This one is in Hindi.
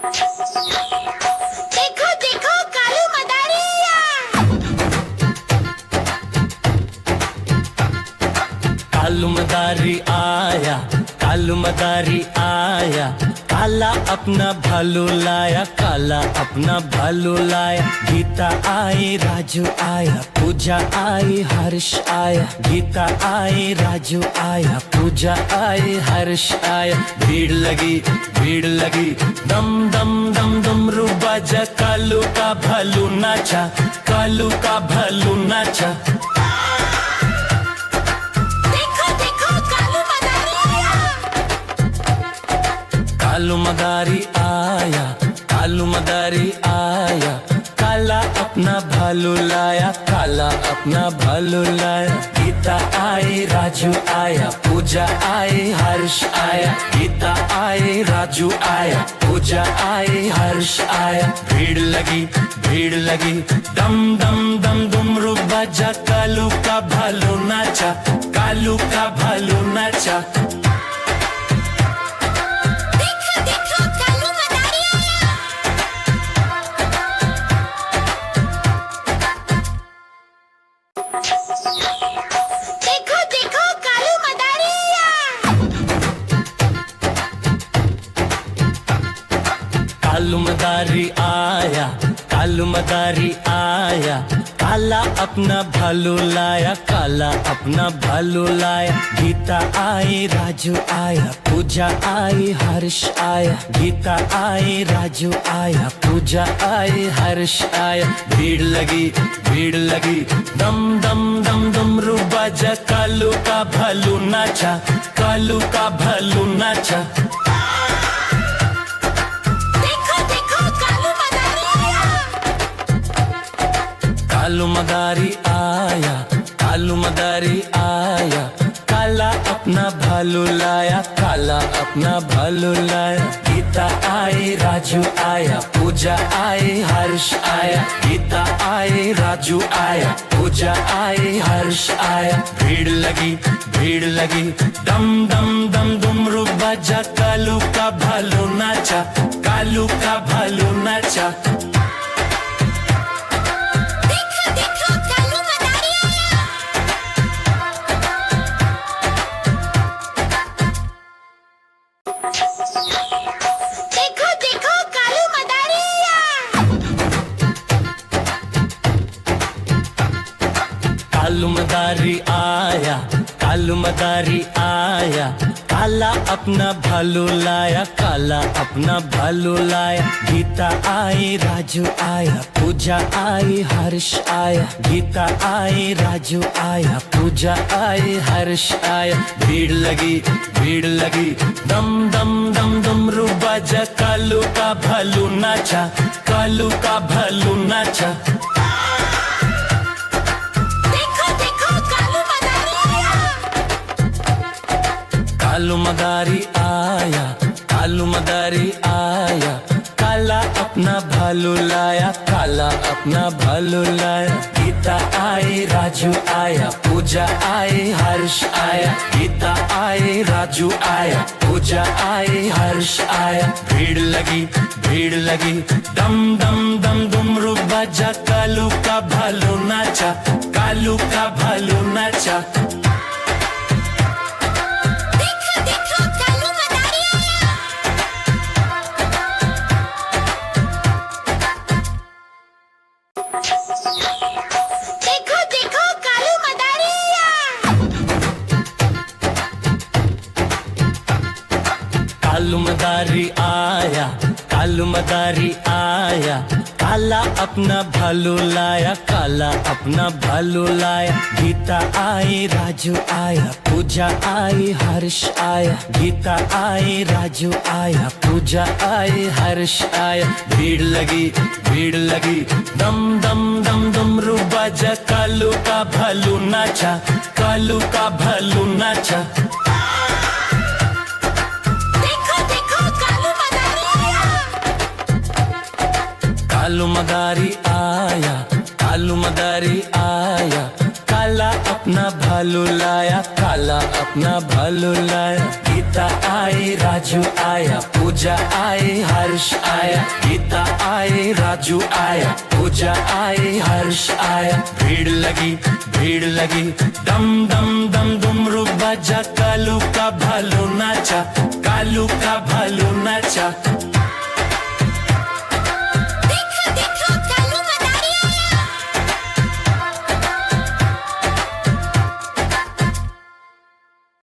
देखो देखो कालू मदारिया। कालू मदारी आया, कालू मदारी आया, काला अपना भालू लाया, काला अपना भालू लाया। गीता आई, राजू आया, पूजा आई, हर्ष आया। गीता आई, राजू आया, पूजा आई, हर्ष आया। भीड़ लगी, भीड़ लगी, दम दम दम डमरू बाजा। कालू का भालू नाचा, कालू का भालू नाचा। कालू मदारी आया, कालू मदारी आया, काला अपना भालू लाया, काला अपना भालू लाया। गीता आई, राजू आया, पूजा आई, हर्ष आया। गीता आई, राजू आया, पूजा आई, हर्ष आया। भीड़ लगी, भीड़ लगी, दम दम दम डमरू बाजा। कालू का भालू नाचा, कालू का भालू नाचा। देखो देखो कालू मदारिया। कालू मदारी आया, कालू मदारी आया, काला अपना भालू लाया, काला अपना भालू लाया। गीता आई, राजू आया, पूजा आई, हर्ष आया। गीता आई, राजू आया, पूजा आई, हर्ष आया। भीड़ लगी, भीड़ लगी, दम दम दम डमरू बाजा। कालू का भालू नाचा, कालू का भालू नाचा। कालू मदारी आया, कालू मदारी आया, काला अपना भालू लाया, काला अपना भालू लाया। गीता आई, राजू आया, पूजा आई, हर्ष आया। गीता आई, राजू आया, पूजा आई, हर्ष आया। भीड़ लगी, भीड़ लगी, दम दम दम डमरू बाजा। कालू का भालू नाचा, कालू का भालू नाचा। देखो देखो कालू मदारिया। कालू मदारी आया, कालू मदारी आया, काला अपना भालू लाया, काला अपना भालू लाया। गीता आई, राजू आया, पूजा आई, हर्ष आया। गीता आई, राजू आया, पूजा आई, हर्ष आया। भीड़ लगी, भीड़ लगी, दम दम दम डमरू बाजा। कालू का भालू नाचा, कालू का भालू नाचा। कालू मदारी आया, कालू मदारी आया, काला अपना भालू लाया, काला अपना भालू लाया। गीता आई, राजू आया, पूजा आई, हर्ष आया। गीता आई, राजू आया, पूजा आई, हर्ष आया। भीड़ लगी, भीड़ लगी, दम दम दम डमरू बाजा। कालू का भालू नाचा, कालू का भालू नाचा। देखो देखो कालू मदारिया। कालू मदारी आया, कालू मदारी आया, काला अपना भालू लाया, काला अपना भालू लाया। गीता आई, राजू आया, पूजा आई, हर्ष आया। गीता आई, राजू आया, पूजा आई, हर्ष आया। भीड़ लगी, भीड़ लगी, दम दम दम डमरू बाजा। कालू का भालू नाचा, कालू का भालू नाचा। कालू मदारी आया, कालू मदारी आया, काला काला अपना भालू लाया, काला अपना भालू लाया। गीता आई, राजू आया, पूजा आई, हर्ष आया। गीता आई, राजू आया, पूजा आई, हर्ष आया। भीड़ लगी, दम दम दम डुमरू बजा। कालू का भालू नाचा, कालू का भालू नाचा।